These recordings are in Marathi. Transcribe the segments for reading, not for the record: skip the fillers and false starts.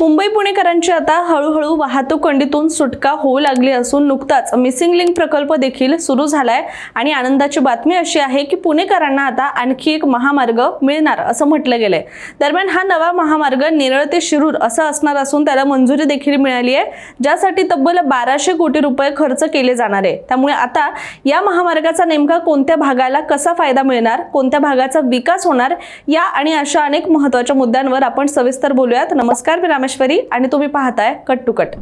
मुंबई पुणेकरांची आता हळूहळू वाहतूक कोंडीतून सुटका होऊ लागली असून नुकताच मिसिंग लिंक प्रकल्प देखील सुरू झालाय आणि आनंदाची बातमी अशी आहे की पुणेकरांना आता आणखी एक महामार्ग मिळणार असं म्हटलं गेलंय। दरम्यान हा नवा महामार्ग नेरळ ते शिरूर असा असणार असून त्याला मंजुरी देखील मिळाली आहे, ज्यासाठी तब्बल 1200 कोटी रुपये खर्च केले जाणार आहे। त्यामुळे आता या महामार्गाचा नेमका कोणत्या भागाला कसा फायदा मिळणार, कोणत्या भागाचा विकास होणार या आणि अशा अनेक महत्त्वाच्या मुद्द्यांवर आपण सविस्तर बोलूयात। नमस्कार, मी रामेश्वरी आणि तुम्ही पाहताय cut to cut.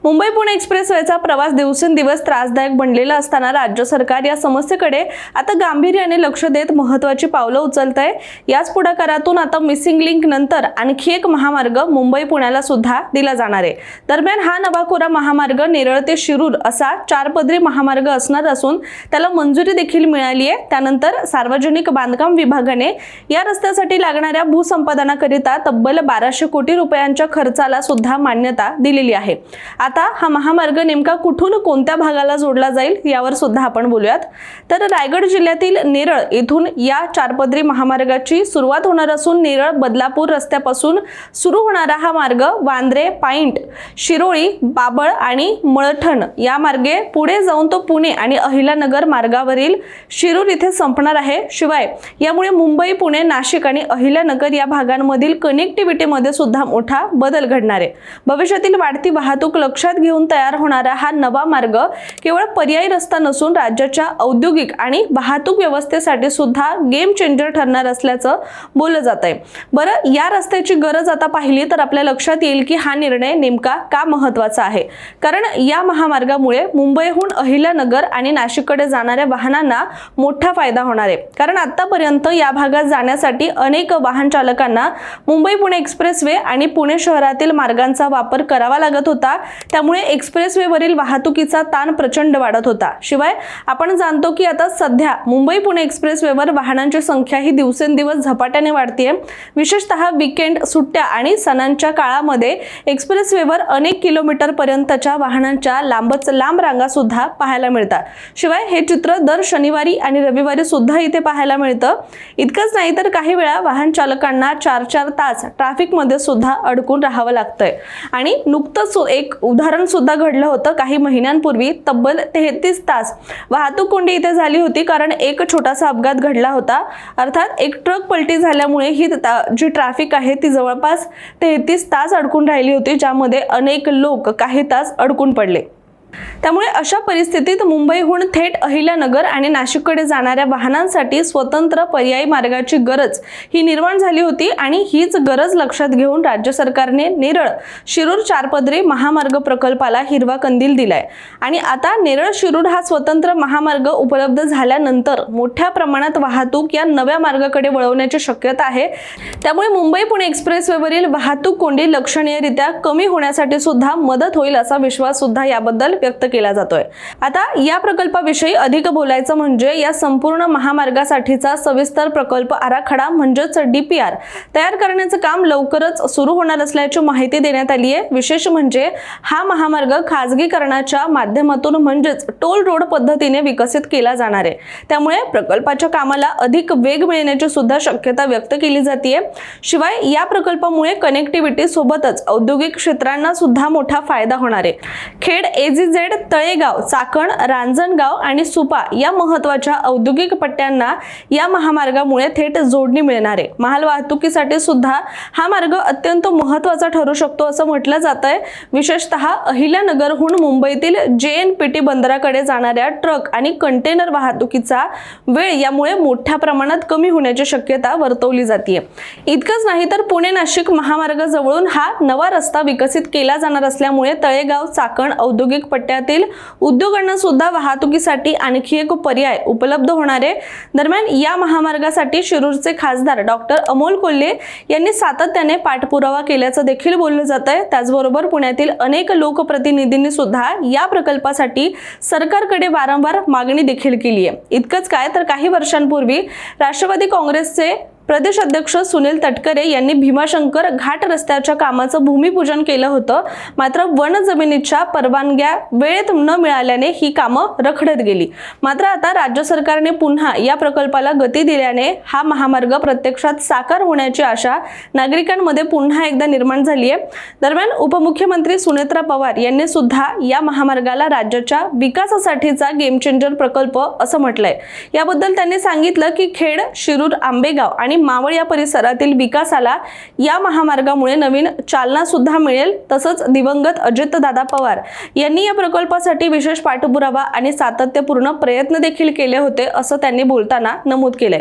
Mumbai Pune एक्सप्रेसवेचा प्रवास दिवसेंदिवस त्रासदायक बनलेला असताना राज्य सरकार या समस्येकडे आता गांभीर्याने लक्ष देत महत्त्वाची पावलं उचलतंय। याच पुढाकारातून आता मिसिंग लिंक नंतर आणखी एक महामार्ग मुंबई पुण्याला सुद्धा दिला जाणार आहे। दरम्यान हा नवा कोरा महामार्ग नेरळ ते शिरूर असा 4 पदरी महामार्ग असणार असून त्याला मंजुरी देखील मिळाली आहे। त्यानंतर सार्वजनिक बांधकाम विभागाने या रस्त्यासाठी लागणाऱ्या भूसंपादनाकरिता तब्बल 1200 कोटी रुपयांच्या खर्चाला सुद्धा मान्यता दिलेली आहे। आता हा महामार्ग नेमका कुठून कोणत्या भागाला जोडला जाईल यावर सुद्धा आपण बोलूयात। तर रायगड जिल्ह्यातील नेरळ येथून या 4 पदरी महामार्गाची सुरुवात होणार असून नेरळ बदलापूर रस्त्यापासून सुरू होणारा हा मार्ग वांद्रे, पाईंट, शिरोळी, बाबळ आणि मळठण या मार्गे पुढे जाऊन तो पुणे आणि अहिल्यानगर मार्गावरील शिरूर इथे संपणार आहे। शिवाय यामुळे मुंबई, पुणे, नाशिक आणि अहिल्यानगर या भागांमधील कनेक्टिव्हिटीमध्ये सुद्धा मोठा बदल घडणार आहे। भविष्यातील वाढती वाहतूक लक्षात घेऊन तयार होणारा हा नवा मार्ग केवळ पर्यायी रस्ता नसून राज्याच्या औद्योगिक आणि वाहतूक व्यवस्थेसाठी सुद्धा गेम चेंजर ठरणार असल्याचं बोललं जात आहे। बरं, या रस्त्याची गरज आता पाहिली तर आपल्या लक्षात येईल की हा निर्णय नेमका का महत्त्वाचा आहे। कारण या महामार्गामुळे मुंबईहून अहिल्यानगर आणि नाशिककडे जाणाऱ्या वाहनांना मोठा फायदा होणार आहे। कारण आतापर्यंत या भागात जाण्यासाठी अनेक वाहन चालकांना मुंबई पुणे एक्सप्रेसवे आणि पुणे शहरातील मार्गांचा वापर करावा लागत होता। त्यामुळे एक्सप्रेसवेवरील वाहतुकीचा ताण प्रचंड वाढत होता। शिवाय आपण जाणतो की आता सध्या मुंबई पुणे एक्सप्रेसवेवर वाहनांची संख्या ही दिवसेंदिवस झपाट्याने वाढतेय। विशेषतः वीकेंड, सुट्ट्या आणि सणांच्या काळामध्ये एक्सप्रेसवेवर अनेक किलोमीटर पर्यंतच्या वाहनांच्या लांबच लांब रांगा सुद्धा पाहायला मिळतात। शिवाय हे चित्र दर शनिवारी आणि रविवारी सुद्धा इथे पाहायला मिळतं। इतकंच नाही तर काही वेळा वाहन चालकांना 4-4 तास ट्रॅफिक मध्ये सुद्धा अडकून राहावं लागतंय। आणि नुकतंच एक उदाहरण सुद्धा घडलं होतं काही महिन्यांपूर्वी। तब्बल 33 तास वाहतूक कोंडी इथे झाली होती, कारण एक छोटासा अपघात घडला होता। अर्थात एक ट्रक पलटी झाल्यामुळे ही जी ट्रॅफिक आहे ती जवळपास 33 तास अडकून राहिली होती, ज्यामध्ये अनेक लोक काही तास अडकून पडले। त्यामुळे अशा परिस्थितीत मुंबईहून थेट अहिल्यानगर आणि नाशिककडे जाणाऱ्या वाहनांसाठी स्वतंत्र पर्यायी मार्गाची गरज ही निर्माण झाली होती आणि हीच गरज लक्षात घेऊन राज्य सरकारने नेरळ शिरूर 4 पदरी महामार्ग प्रकल्पाला हिरवा कंदील दिलाय। आणि आता नेरळ शिरूर हा स्वतंत्र महामार्ग उपलब्ध झाल्यानंतर मोठ्या प्रमाणात वाहतूक या नव्या मार्गाकडे वळवण्याची शक्यता आहे। त्यामुळे मुंबई पुणे एक्सप्रेसवेवरील वाहतूक कोंडी लक्षणीयरित्या कमी होण्यासाठी सुद्धा मदत होईल असा विश्वास सुद्धा याबद्दल व्यक्त केला जातोय। आता या प्रकल्पाविषयी अधिक बोलायचं म्हणजे या संपूर्ण महामार्गासाठीचा सविस्तर प्रकल्प आराखडा म्हणजेच DPR तयार करण्याचं काम लवकरच सुरू होणार असल्याची माहिती देण्यात आली आहे। विशेष म्हणजे हा महामार्ग खासगीकरणाच्या माध्यमातून म्हणजेच टोल रोड पद्धतीने विकसित केला जाणार आहे। त्यामुळे प्रकल्पाच्या कामाला अधिक वेग मिळण्याची सुद्धा शक्यता व्यक्त केली जाते। शिवाय या प्रकल्पामुळे कनेक्टिव्हिटी सोबतच औद्योगिक क्षेत्रांना सुद्धा मोठा फायदा होणार आहे। खेड, AZZ, तळेगाव, चाकण, रांजणगाव आणि सुपा या महत्त्वाच्या औद्योगिक पट्ट्यांना या महामार्गामुळे थेट जोडणी मिळणार आहे। माल वाहतुकीसाठी सुद्धा हा मार्ग अत्यंत महत्त्वाचा ठरू शकतो असं म्हटलं जातंय। विशेषतः अहिल्यानगरहून मुंबईतील JNPT बंदराकडे जाणाऱ्या ट्रक आणि कंटेनर वाहतुकीचा वेळ यामुळे मोठ्या प्रमाणात कमी होण्याची शक्यता वर्तवली जाते। इतकंच नाही तर पुणे नाशिक महामार्ग जवळून हा नवा रस्ता विकसित केला जाणार असल्यामुळे तळेगाव, चाकण औद्योगिक पट्ट्यातील उद्योगांना सुद्धा वाहतुकीसाठी आणखी एक पर्याय उपलब्ध होणार आहे। दरम्यान या महामार्गासाठी शिरूरचे खासदार डॉक्टर अमोल कोल्हे यांनी सातत्याने पाठपुरावा केल्याचं देखील बोललं जात आहे। त्याचबरोबर पुण्यातील अनेक लोकप्रतिनिधींनी सुद्धा या प्रकल्पासाठी सरकारकडे वारंवार मागणी देखील केली आहे। इतकंच काय तर काही वर्षांपूर्वी राष्ट्रवादी काँग्रेसचे प्रदेश अध्यक्ष सुनील तटकरे यांनी भीमाशंकर घाट रस्त्याच्या कामाचं भूमिपूजन केलं होतं. मात्र वन जमिनीच्या परवानग्या वेळेत न मिळाल्याने ही कामं रखडत गेली. मात्र आता राज्य सरकारने पुन्हा या प्रकल्पाला गती दिल्याने हा महामार्ग प्रत्यक्षात साकार होण्याची आशा नागरिकांमध्ये पुन्हा एकदा निर्माण झाली आहे. दरम्यान उपमुख्यमंत्री सुनेत्रा पवार यांनी सुद्धा या महामार्गाला राज्याच्या विकासासाठीचा गेम चेंजर प्रकल्प असं म्हटलंय. याबद्दल त्यांनी सांगितलं की खेड, शिरूर, आंबेगाव आणि मावळ या परिसरातील विकासाला या महामार्गामुळे नवीन चालना सुद्धा मिळेल. तसंच दिवंगत अजितदादा पवार यांनी या प्रकल्पासाठी विशेष पाठपुरावा आणि सातत्यपूर्ण प्रयत्न देखील केले होते असं त्यांनी बोलताना नमूद केलंय.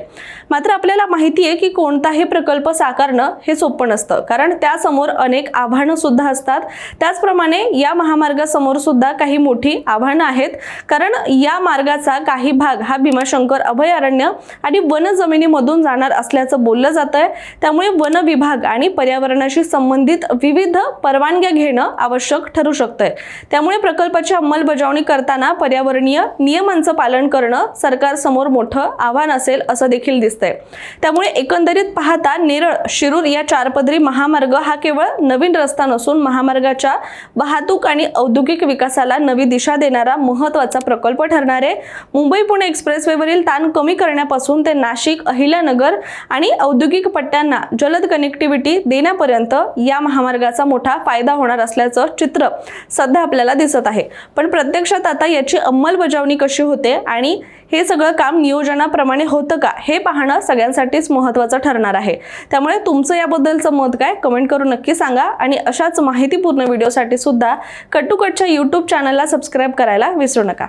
मात्र आपल्याला माहिती आहे की कोणताही प्रकल्प साकारणं हे सोपं नसतं, कारण त्यासमोर अनेक आव्हानं सुद्धा असतात. त्याचप्रमाणे या महामार्गासमोर सुद्धा काही मोठी आव्हानं आहेत, कारण या मार्गाचा काही भाग हा भीमाशंकर अभयारण्य आणि वन जमिनीमधून जाणार असल्याचं बोललं जात आहे. त्यामुळे वन विभाग आणि पर्यावरणाशी संबंधित विविध परवानग्या घेणं आवश्यक ठरू शकतंय. त्यामुळे प्रकल्पाची अंमलबजावणी करताना पर्यावरणीय नियमांचं पालन करणं सरकारसमोर मोठं आव्हान असेल असं देखील दिसतंय. त्यामुळे एकंदरीत पाहता नेरळ शिरूर या चारपदरी महामार्ग हा केवळ नवीन रस्ता नसून महामार्गाच्या वाहतूक आणि औद्योगिक विकासाला नवी दिशा देणारा महत्त्वाचा प्रकल्प ठरणार आहे. मुंबई पुणे एक्सप्रेसवेवरील ताण कमी करण्यापासून ते नाशिक, अहिल्यानगर आणि औद्योगिक पट्ट्यांना जलद कनेक्टिव्हिटी देण्यापर्यंत या महामार्गाचा मोठा फायदा होणार असल्याचं चित्र सध्या आपल्याला दिसत आहे. पण प्रत्यक्षात आता याची अंमलबजावणी कशी होते आणि हे सगळं काम नियोजनाप्रमाणे होतं का हे पाहणं सगळ्यांसाठीच महत्त्वाचं ठरणार आहे. त्यामुळे तुमचं याबद्दलचं मत काय कमेंट करून नक्की सांगा आणि अशाच माहितीपूर्ण व्हिडिओसाठी सुद्धा कट टू कटच्या YouTube चॅनलला सबस्क्राईब करायला विसरू नका.